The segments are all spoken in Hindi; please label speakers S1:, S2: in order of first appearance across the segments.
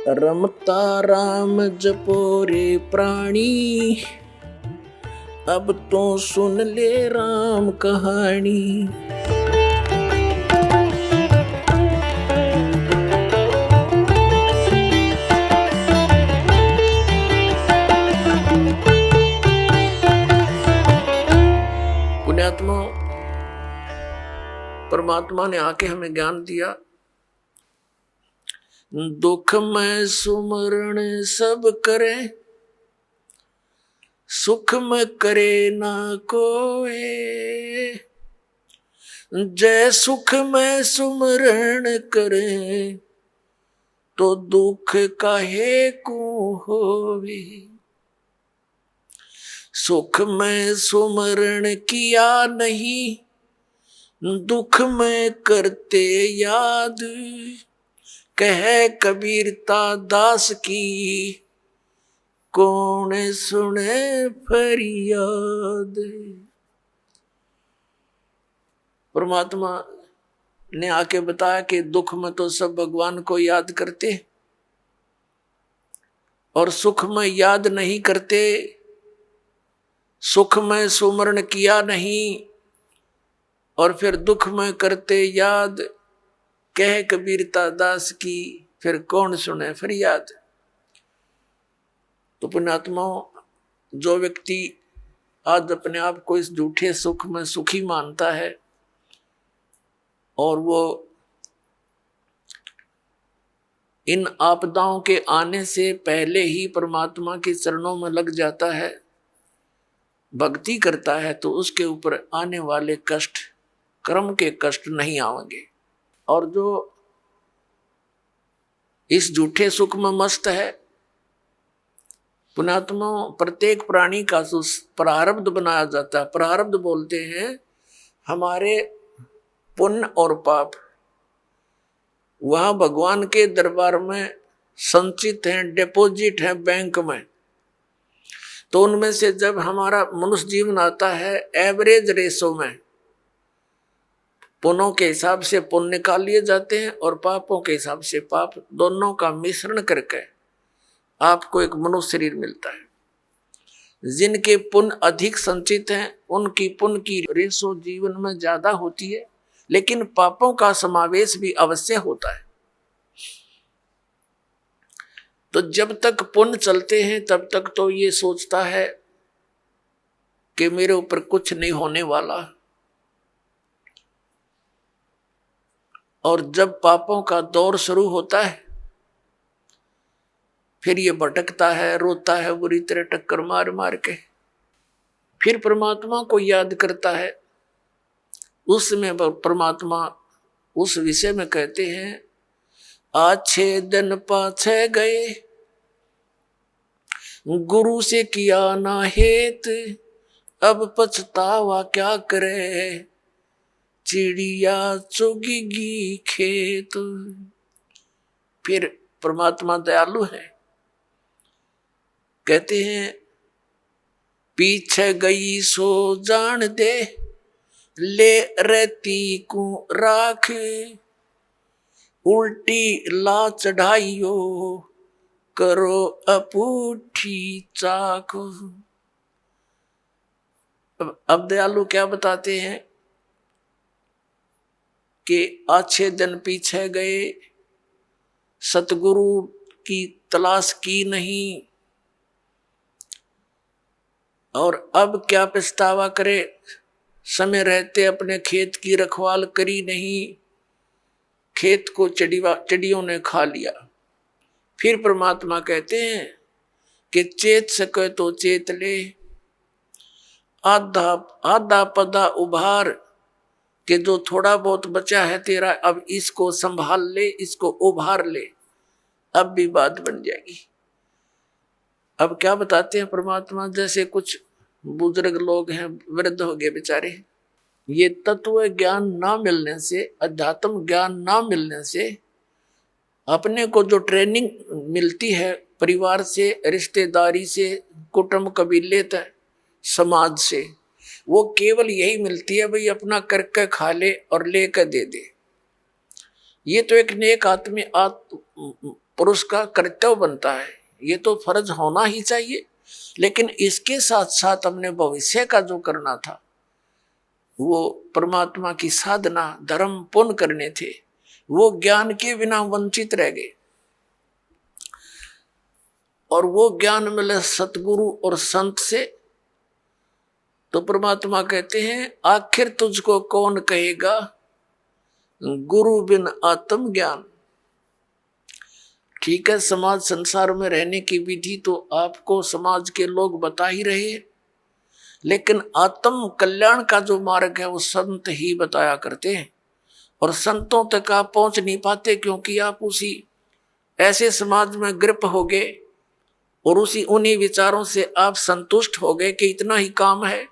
S1: रमता राम जपो रे प्राणी, अब तो सुन ले राम कहानी। पुण्यात्मा, परमात्मा ने आके हमें ज्ञान दिया। दुख में सुमरण सब करे, सुख में करे ना कोई। जय सुख में सुमरण करे, तो दुख काहे को होवे। सुख में सुमरण किया नहीं, दुख में करते याद। कह कबीरता दास की, कौन सुने फरियाद। परमात्मा ने आके बताया कि दुख में तो सब भगवान को याद करते और सुख में याद नहीं करते। सुख में सुमरण किया नहीं और फिर दुख में करते याद। कह कबीरता दास की, फिर कौन सुने फरियाद। तो पुण्यात्माओं, जो व्यक्ति आज अपने आप को इस झूठे सुख में सुखी मानता है और वो इन आपदाओं के आने से पहले ही परमात्मा के चरणों में लग जाता है, भक्ति करता है, तो उसके ऊपर आने वाले कष्ट, कर्म के कष्ट नहीं आएंगे। और जो इस झूठे सुख में मस्त है, पुण्यात्मा, प्रत्येक प्राणी का प्रारब्ध बनाया जाता है। प्रारब्ध बोलते हैं हमारे पुण्य और पाप, वहां भगवान के दरबार में संचित हैं, डिपॉजिट है बैंक में। तो उनमें से जब हमारा मनुष्य जीवन आता है, एवरेज रेशो में पुण्यों के हिसाब से पुण्य निकाल लिए जाते हैं और पापों के हिसाब से पाप, दोनों का मिश्रण करके आपको एक मनुष्य शरीर मिलता है। जिनके पुण्य अधिक संचित हैं, उनकी पुण्य की रेशो जीवन में ज्यादा होती है, लेकिन पापों का समावेश भी अवश्य होता है। तो जब तक पुण्य चलते हैं तब तक तो ये सोचता है कि मेरे ऊपर कुछ नहीं होने वाला, और जब पापों का दौर शुरू होता है फिर ये भटकता है, रोता है बुरी तरह टक्कर मार मार के। फिर परमात्मा को याद करता है। उसमें परमात्मा उस विषय में कहते हैं, अच्छे दिन पाछे गए, गुरु से किया ना हेत, अब पछतावा क्या करे, चिड़िया चुगेगी खेत। फिर परमात्मा दयालु है, कहते हैं पीछे गई सो जान दे, ले रहती को राख, उल्टी ला चढ़ाइयो, करो अपूठी चाक। अब दयालु क्या बताते हैं कि अच्छे दिन पीछे गए, सतगुरु की तलाश की नहीं, और अब क्या पछतावा करे, समय रहते अपने खेत की रखवाल करी नहीं, खेत को चिड़ियों ने खा लिया। फिर परमात्मा कहते हैं कि चेत सके तो चेत ले, आधा आधा पदा उभार, कि जो थोड़ा बहुत बचा है तेरा, अब इसको संभाल ले, इसको उभार ले, अब भी बात बन जाएगी। अब क्या बताते हैं परमात्मा, जैसे कुछ बुजुर्ग लोग हैं, वृद्ध हो गए बेचारे, ये तत्व ज्ञान ना मिलने से, अध्यात्म ज्ञान ना मिलने से, अपने को जो ट्रेनिंग मिलती है परिवार से, रिश्तेदारी से, कुटुंब कबीले तक, समाज से, वो केवल यही मिलती है, भाई अपना करके खा ले और लेकर दे दे। ये तो एक नेक आदमी पुरुष का कर्तव्य बनता है, ये तो फर्ज होना ही चाहिए। लेकिन इसके साथ साथ हमने भविष्य का जो करना था, वो परमात्मा की साधना, धर्म, पुण्य करने थे, वो ज्ञान के बिना वंचित रह गए। और वो ज्ञान मिले सतगुरु और संत से, तो परमात्मा कहते हैं आखिर तुझको कौन कहेगा गुरु बिन आत्म ज्ञान। ठीक है, समाज संसार में रहने की विधि तो आपको समाज के लोग बता ही रहे, लेकिन आत्म कल्याण का जो मार्ग है वो संत ही बताया करते हैं। और संतों तक आप पहुंच नहीं पाते, क्योंकि आप उसी ऐसे समाज में ग्रिप हो गए और उन्हीं विचारों से आप संतुष्ट हो गए कि इतना ही काम है।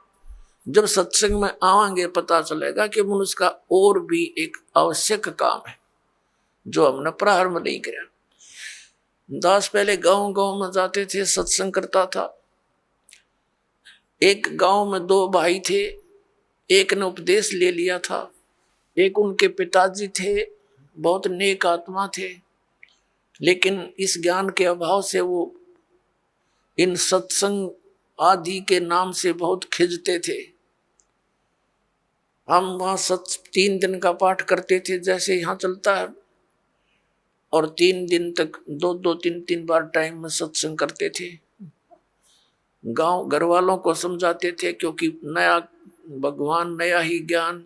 S1: जब सत्संग में आवांगे पता चलेगा कि मनुष्य का और भी एक आवश्यक काम है जो हमने प्रारंभ नहीं किया। दास पहले गांव गांव में जाते थे, सत्संग करता था। एक गांव में 2 भाई थे, एक ने उपदेश ले लिया था, एक उनके पिताजी थे, बहुत नेक आत्मा थे, लेकिन इस ज्ञान के अभाव से वो इन सत्संग आदि के नाम से बहुत खिंचते थे। हम वहां 3 दिन का पाठ करते थे जैसे यहाँ चलता है, और 3 दिन तक 2-2, 3-3 बार टाइम में सत्संग करते थे। गांव घर वालों को समझाते थे, क्योंकि नया भगवान, नया ही ज्ञान,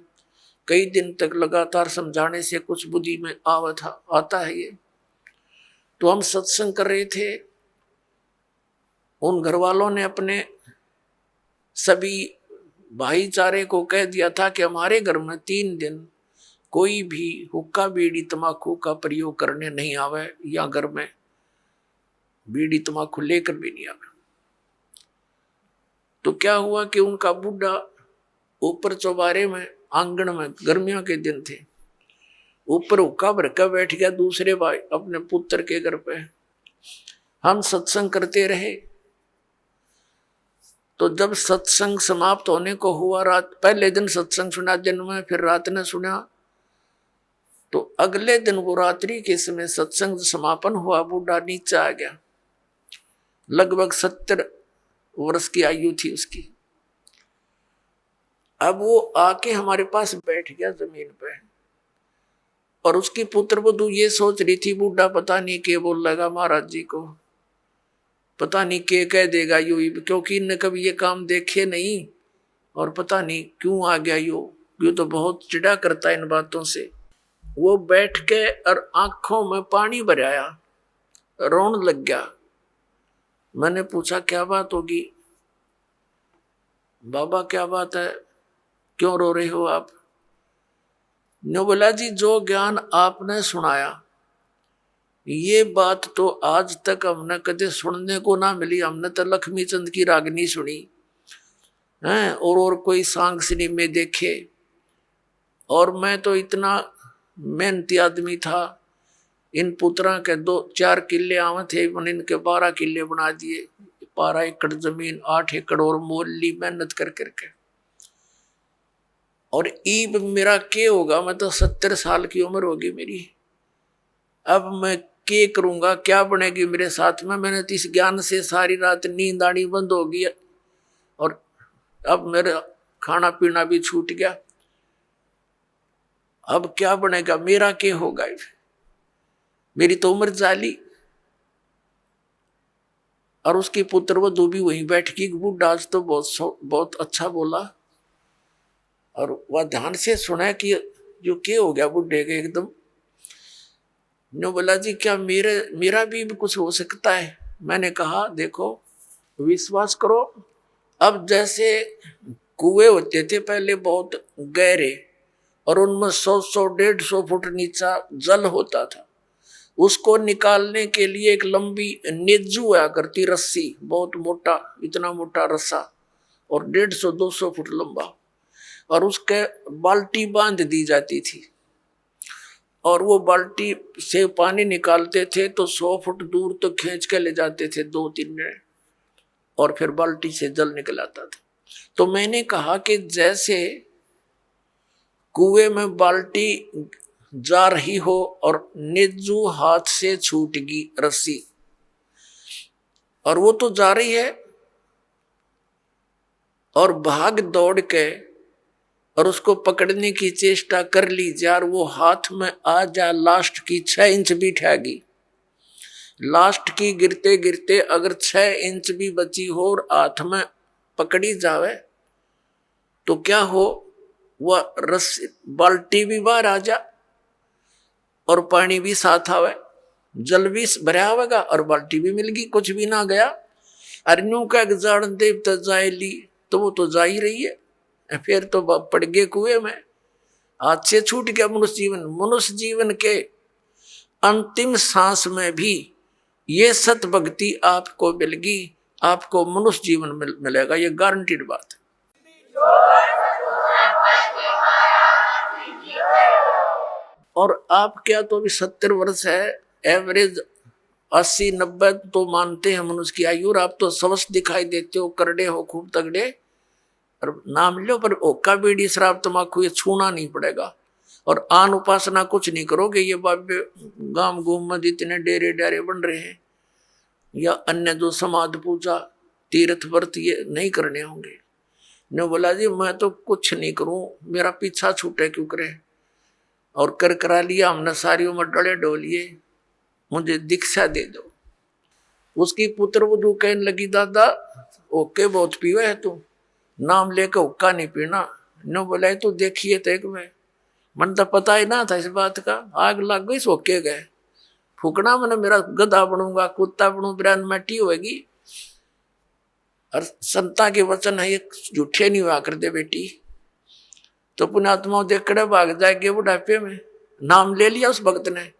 S1: कई दिन तक लगातार समझाने से कुछ बुद्धि में आता है ये। तो हम सत्संग कर रहे थे, उन घर वालों ने अपने सभी भाईचारे को कह दिया था कि हमारे घर में 3 दिन कोई भी हुक्का बीड़ी तमाकू का प्रयोग करने नहीं आवे, या घर में बीड़ी तमाकू लेकर भी नहीं आवे। तो क्या हुआ कि उनका बुढ़ा ऊपर चौबारे में, आंगन में, गर्मियों के दिन थे, ऊपर हुक्का भर कर बैठ गया दूसरे भाई अपने पुत्र के घर पे। हम सत्संग करते रहे। तो जब सत्संग समाप्त होने को हुआ, रात पहले दिन सत्संग सुना दिन में, फिर रात ने सुना, तो अगले दिन वो रात्रि के समय सत्संग समापन हुआ, बूढ़ा नीचे आ गया। लगभग 70 वर्ष की आयु थी उसकी। अब वो आके हमारे पास बैठ गया जमीन पे, और उसकी पुत्र वधू ये सोच रही थी बूढ़ा पता नहीं क्या बोल लगा महाराज जी को, पता नहीं क्या कह देगा यू, क्योंकि इनने कभी ये काम देखे नहीं, और पता नहीं क्यों आ गया यू तो बहुत चिढ़ा करता है इन बातों से। वो बैठ के और आंखों में पानी भर आया, रोने लग गया। मैंने पूछा क्या बात होगी? बाबा क्या बात है, क्यों रो रहे हो आप? ने बोला जी जो ज्ञान आपने सुनाया, ये बात तो आज तक हमने कदे सुनने को ना मिली। हमने तो लक्ष्मी चंद की रागनी सुनी है, और कोई सांग सिनेमे देखे, और मैं तो इतना मेहनती आदमी था। इन पुत्रा के 2-4 किले आवे थे, मैंने इनके 12 किले बना दिए। 12 एकड़ जमीन, 8 एकड़ और मोल ली मेहनत कर करके। और ईब मेरा क्या होगा, मैं तो 70 साल की उम्र होगी मेरी। अब मैं क्या करूंगा, क्या बनेगी मेरे साथ में? मैंने तो इस ज्ञान से सारी रात नींद आनी बंद हो गई, और अब मेरा खाना पीना भी छूट गया। अब क्या बनेगा, मेरा क्या होगा? मेरी तो उम्र जाली। और उसकी पुत्र वधू भी वहीं बैठ गई। बूढ़ा आज तो बहुत अच्छा बोला, और वह ध्यान से सुना कि जो क्या हो गया बुढ़े के एकदम। ने बोला जी क्या मेरा भी कुछ हो सकता है? मैंने कहा देखो विश्वास करो, अब जैसे कुएं होते थे पहले बहुत गहरे, और उनमें 100-150 फुट नीचा जल होता था, उसको निकालने के लिए एक लंबी नेजू हुआ करती रस्सी, बहुत मोटा, इतना मोटा रस्सा, और 150-200 फुट लंबा, और उसके बाल्टी बांध दी जाती थी, और वो बाल्टी से पानी निकालते थे तो 100 फुट दूर तो खींच के ले जाते थे 2-3 जने, और फिर बाल्टी से जल निकल आता था। तो मैंने कहा कि जैसे कुएं में बाल्टी जा रही हो और नेजू हाथ से छूट गई रस्सी, और वो तो जा रही है और भाग दौड़ के और उसको पकड़ने की चेष्टा कर ली यार, वो हाथ में आ जा लास्ट की 6 इंच भी ठहगी, लास्ट की गिरते गिरते अगर 6 इंच भी बची हो और हाथ में पकड़ी जावे तो क्या हो, वह रस्सी बाल्टी भी बाहर आ जा और पानी भी साथ आवे, जल भी भरा होगा और बाल्टी भी मिल गई, कुछ भी ना गया। अरन्यू का जान देव तो जाए ली, तो वो तो जा ही रही है, फिर तो पड़ गए कुएं में, हाथ से छूट गया मनुष्य जीवन। मनुष्य जीवन के अंतिम सांस में भी ये सत भक्ति आपको मिलेगी, आपको मनुष्य जीवन मिलेगा, ये गारंटीड बात है। और आप क्या तो अभी 70 वर्ष है, एवरेज 80-90 तो मानते हैं मनुष्य की आयु, और आप तो स्वस्थ दिखाई देते हो, करड़े हो, खूब तगड़े, और नाम लो पर ओका बीड़ी शराब तम्बाकू ये छूना नहीं पड़ेगा। और आन उपासना कुछ नहीं करोगे, ये बाबे गांव गुम में इतने डेरे डेरे बन रहे हैं, या अन्य जो समाधि पूजा तीर्थ व्रत ये नहीं करने होंगे। ने बोला जी मैं तो कुछ नहीं करूं, मेरा पीछा छूटे क्यों करे, और कर करा लिया हमने सारियों में डले डोलिए, मुझे दीक्षा दे दो। उसकी पुत्र वधू कहने लगी दादा ओके बहुत पीवे है तू, नाम लेकर हुक्का नहीं पीना। न बोला तो देखिए तक में मन तो पता ही ना था इस बात का, आग लग गई सोके गए, फूकना मैंने मेरा गधा बनूंगा, कुत्ता बनू, बिरान मटी होगी। और संता के वचन है ये झूठे नहीं हुआ कर दे बेटी, तो पुण्यात्मा देखकर भाग जाएंगे बुढ़ापे में। नाम ले लिया उस भक्त ने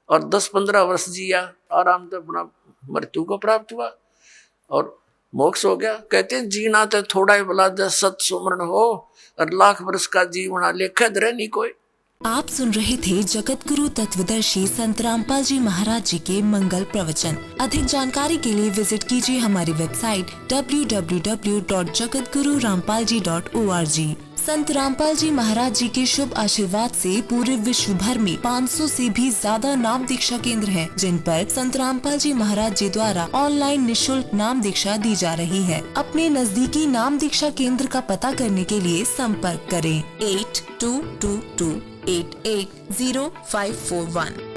S1: और 10-15 वर्ष जिया, आराम से अपना मृत्यु को प्राप्त हुआ और मोक्ष हो गया। कहते हैं जीना तो थोड़ा ही भला जस सत सुमरण हो, और लाख वर्ष का जीवना लेखा धरे नहीं कोई।
S2: आप सुन रहे थे जगत गुरु तत्वदर्शी संत रामपाल जी महाराज जी के मंगल प्रवचन। अधिक जानकारी के लिए विजिट कीजिए हमारी वेबसाइट www.jagatgururampalji.org। संत रामपाल जी महाराज जी के शुभ आशीर्वाद से पूरे विश्व भर में 500 से भी ज्यादा नाम दीक्षा केंद्र हैं, जिन पर संत रामपाल जी महाराज जी द्वारा ऑनलाइन निशुल्क नाम दीक्षा दी जा रही है। अपने नजदीकी नाम दीक्षा केंद्र का पता करने के लिए संपर्क करें 8222880541।